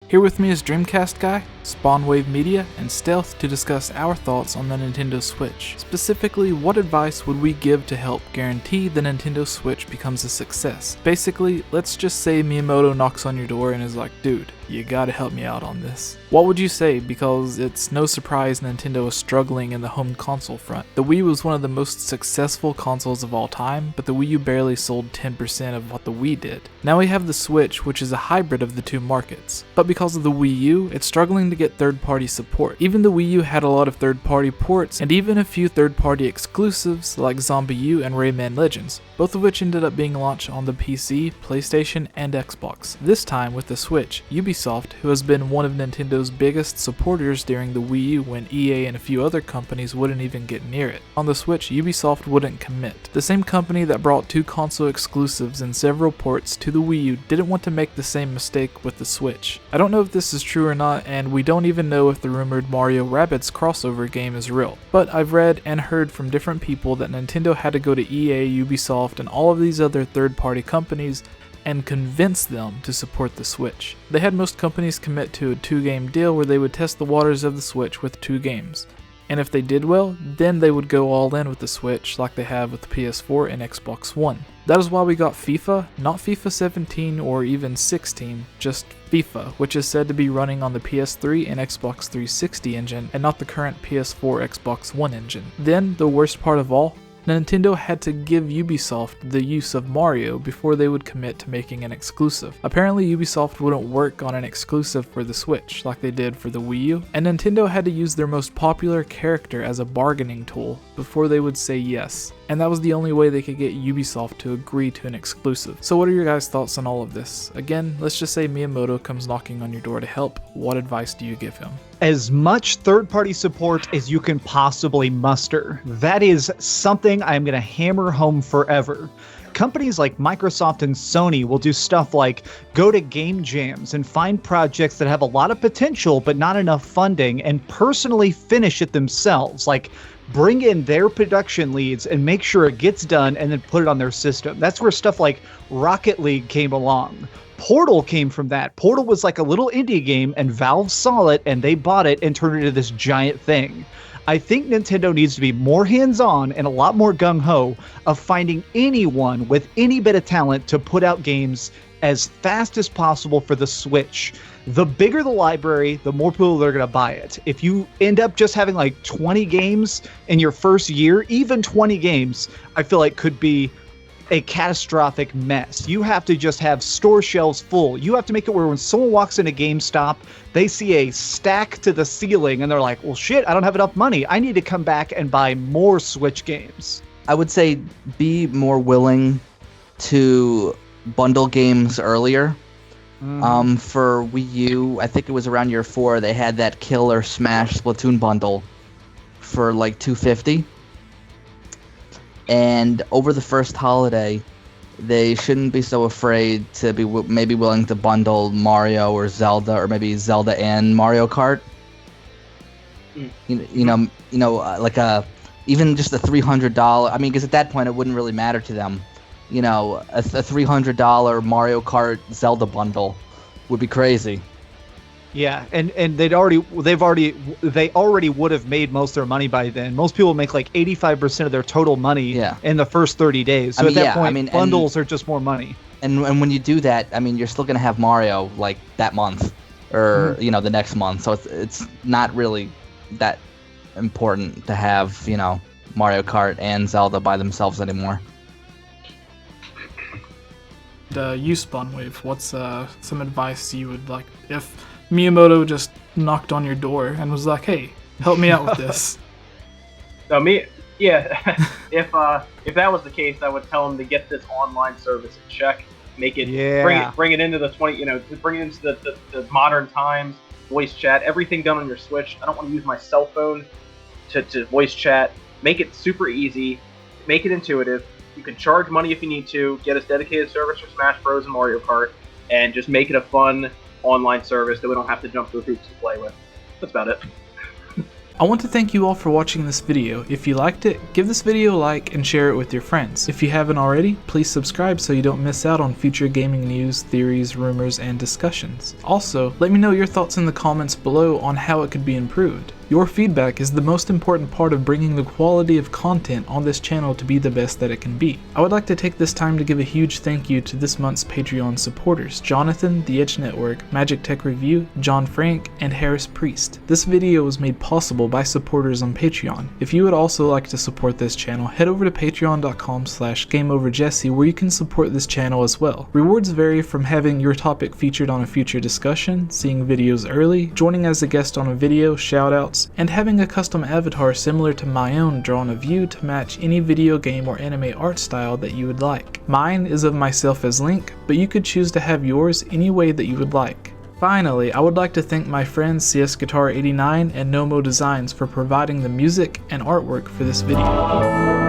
Here with me is Dreamcast Guy, Spawnwave Media, and Stealth to discuss our thoughts on the Nintendo Switch. Specifically, what advice would we give to help guarantee the Nintendo Switch becomes a success? Basically, let's just say Miyamoto knocks on your door and is like, dude, you gotta help me out on this. What would you say? Because it's no surprise Nintendo is struggling in the home console front. The Wii was one of the most successful consoles of all time, but the Wii U barely sold 10% of what the Wii did. Now we have the Switch, which is a hybrid of the two markets. But because of the Wii U, it's struggling to get third-party support. Even the Wii U had a lot of third-party ports, and even a few third-party exclusives like Zombie U and Rayman Legends, both of which ended up being launched on the PC, PlayStation, and Xbox. This time with the Switch, Ubisoft, who has been one of Nintendo's biggest supporters during the Wii U when EA and a few other companies wouldn't even get near it. On the Switch, Ubisoft wouldn't commit. The same company that brought two console exclusives and several ports to the Wii U didn't want to make the same mistake with the Switch. I don't know if this is true or not, and we don't even know if the rumored Mario Rabbids crossover game is real. But I've read and heard from different people that Nintendo had to go to EA, Ubisoft, and all of these other third-party companies and convince them to support the Switch. They had most companies commit to a 2-game deal where they would test the waters of the Switch with 2 games. And if they did well, then they would go all in with the Switch like they have with the PS4 and Xbox One. That is why we got FIFA, not FIFA 17 or even 16, just FIFA, which is said to be running on the PS3 and Xbox 360 engine and not the current PS4 Xbox One engine. Then, the worst part of all, Nintendo had to give Ubisoft the use of Mario before they would commit to making an exclusive. Apparently Ubisoft wouldn't work on an exclusive for the Switch like they did for the Wii U, and Nintendo had to use their most popular character as a bargaining tool before they would say yes. And that was the only way they could get Ubisoft to agree to an exclusive. So what are your guys' thoughts on all of this? Again, let's just say Miyamoto comes knocking on your door to help. What advice do you give him? As much third-party support as you can possibly muster. That is something I'm going to hammer home forever. Companies like Microsoft and Sony will do stuff like go to game jams and find projects that have a lot of potential but not enough funding and personally finish it themselves. Like bring in their production leads and make sure it gets done and then put it on their system. That's where stuff like Rocket League came along. Portal came from that. Portal was like a little indie game and Valve saw it and they bought it and turned it into this giant thing. I think Nintendo needs to be more hands-on and a lot more gung-ho of finding anyone with any bit of talent to put out games as fast as possible for the Switch. The bigger the library, the more people are going to buy it. If you end up just having like 20 games in your first year, even 20 games, I feel like could be a catastrophic mess. You have to just have store shelves full. You have to make it where when someone walks into GameStop, they see a stack to the ceiling and they're like, well, shit, I don't have enough money. I need to come back and buy more Switch games. I would say be more willing to bundle games earlier. For Wii U, I think it was around year 4, they had that Killer Smash Splatoon bundle for like $250. And over the first holiday, they shouldn't be so afraid to be maybe willing to bundle Mario or Zelda, or maybe Zelda and Mario Kart. Like even just a $300. I mean, because at that point it wouldn't really matter to them. A $300 Mario Kart Zelda bundle would be crazy. Yeah, and they already would have made most of their money by then. Most people make like 85% of their total money in the first 30 days. So at that point, bundles are just more money. And when you do that, I mean, you're still gonna have Mario like that month, or the next month. So it's not really that important to have Mario Kart and Zelda by themselves anymore. You Spawnwave, what's some advice you would like if Miyamoto just knocked on your door and was like, hey, help me out with this? If that was the case, I would tell him to get this online service in check, make it, bring it into the bring it into the modern times, voice chat, everything done on your Switch. I don't want to use my cell phone to voice chat. Make it super easy, make it intuitive. You can charge money if you need to, get us dedicated service for Smash Bros. And Mario Kart, and just make it a fun online service that we don't have to jump through hoops to play with. That's about it. I want to thank you all for watching this video. If you liked it, give this video a like and share it with your friends. If you haven't already, please subscribe so you don't miss out on future gaming news, theories, rumors, and discussions. Also, let me know your thoughts in the comments below on how it could be improved. Your feedback is the most important part of bringing the quality of content on this channel to be the best that it can be. I would like to take this time to give a huge thank you to this month's Patreon supporters: Jonathan, The Edge Network, Magic Tech Review, John Frank, and Harris Priest. This video was made possible by supporters on Patreon. If you would also like to support this channel, head over to patreon.com/GameOverJesse where you can support this channel as well. Rewards vary from having your topic featured on a future discussion, seeing videos early, joining as a guest on a video, shoutouts, and having a custom avatar similar to my own drawn a view to match any video game or anime art style that you would like. Mine is of myself as Link, but you could choose to have yours any way that you would like. Finally, I would like to thank my friends CS Guitar 89 and Gnomo Designs for providing the music and artwork for this video.